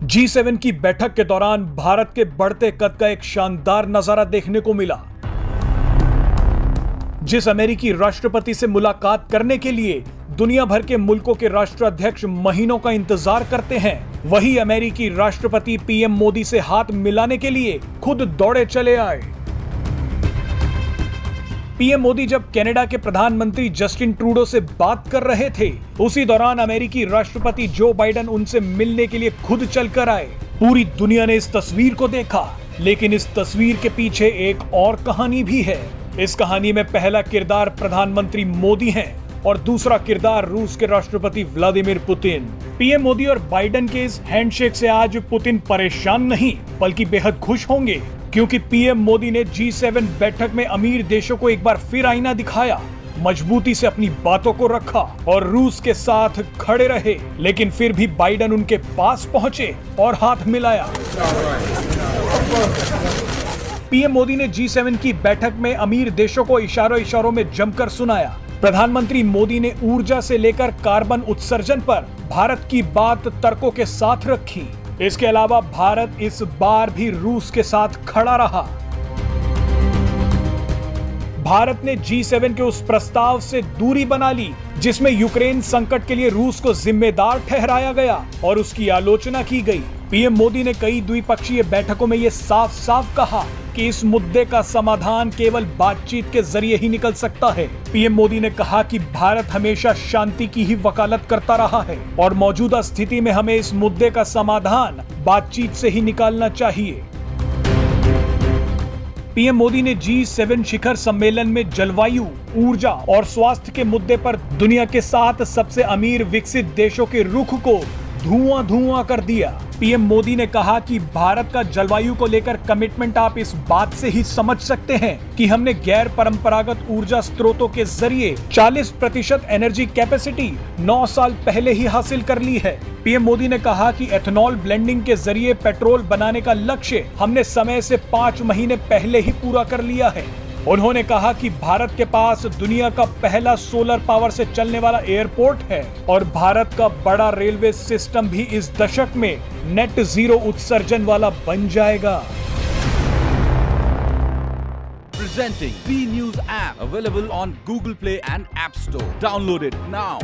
G7 की बैठक के दौरान भारत के बढ़ते कद का एक शानदार नजारा देखने को मिला। जिस अमेरिकी राष्ट्रपति से मुलाकात करने के लिए दुनिया भर के मुल्कों के राष्ट्राध्यक्ष महीनों का इंतजार करते हैं, वही अमेरिकी राष्ट्रपति पीएम मोदी से हाथ मिलाने के लिए खुद दौड़े चले आए। पीएम मोदी जब कनाडा के प्रधानमंत्री जस्टिन ट्रूडो से बात कर रहे थे, उसी दौरान अमेरिकी राष्ट्रपति जो बाइडेन उनसे मिलने के लिए खुद चलकर आए। पूरी दुनिया ने इस तस्वीर को देखा, लेकिन इस तस्वीर के पीछे एक और कहानी भी है। इस कहानी में पहला किरदार प्रधानमंत्री मोदी हैं और दूसरा किरदार रूस के राष्ट्रपति व्लादिमीर पुतिन। पीएम मोदी और बाइडेन के इस हैंडशेक से आज पुतिन परेशान नहीं बल्कि बेहद खुश होंगे, क्योंकि पीएम मोदी ने G7 बैठक में अमीर देशों को एक बार फिर आईना दिखाया, मजबूती से अपनी बातों को रखा और रूस के साथ खड़े रहे। लेकिन फिर भी बाइडेन उनके पास पहुंचे और हाथ मिलाया। पीएम मोदी ने G7 की बैठक में अमीर देशों को इशारों में जमकर सुनाया। प्रधानमंत्री मोदी ने ऊर्जा से लेकर कार्बन उत्सर्जन पर भारत की बात तर्कों के साथ रखी। इसके अलावा भारत इस बार भी रूस के साथ खड़ा रहा। भारत ने G7 के उस प्रस्ताव से दूरी बना ली जिसमें यूक्रेन संकट के लिए रूस को जिम्मेदार ठहराया गया और उसकी आलोचना की गई। पीएम मोदी ने कई द्विपक्षीय बैठकों में यह साफ साफ कहा कि इस मुद्दे का समाधान केवल बातचीत के जरिए ही निकल सकता है। पीएम मोदी ने कहा कि भारत हमेशा शांति की ही वकालत करता रहा है और मौजूदा स्थिति में हमें इस मुद्दे का समाधान बातचीत से ही निकालना चाहिए। पीएम मोदी ने G7 शिखर सम्मेलन में जलवायु, ऊर्जा और स्वास्थ्य के मुद्दे पर दुनिया के 7 सबसे अमीर विकसित देशों के रुख को धुआं कर दिया। पीएम मोदी ने कहा कि भारत का जलवायु को लेकर कमिटमेंट आप इस बात से ही समझ सकते हैं कि हमने गैर परंपरागत ऊर्जा स्रोतों के जरिए 40% एनर्जी कैपेसिटी 9 साल पहले ही हासिल कर ली है। पीएम मोदी ने कहा कि एथेनॉल ब्लेंडिंग के जरिए पेट्रोल बनाने का लक्ष्य हमने समय से 5 महीने पहले ही पूरा कर लिया है। उन्होंने कहा कि भारत के पास दुनिया का पहला सोलर पावर से चलने वाला एयरपोर्ट है और भारत का बड़ा रेलवे सिस्टम भी इस दशक में नेट जीरो उत्सर्जन वाला बन जाएगा। Presenting B News app available on Google Play and App Store. Download it now.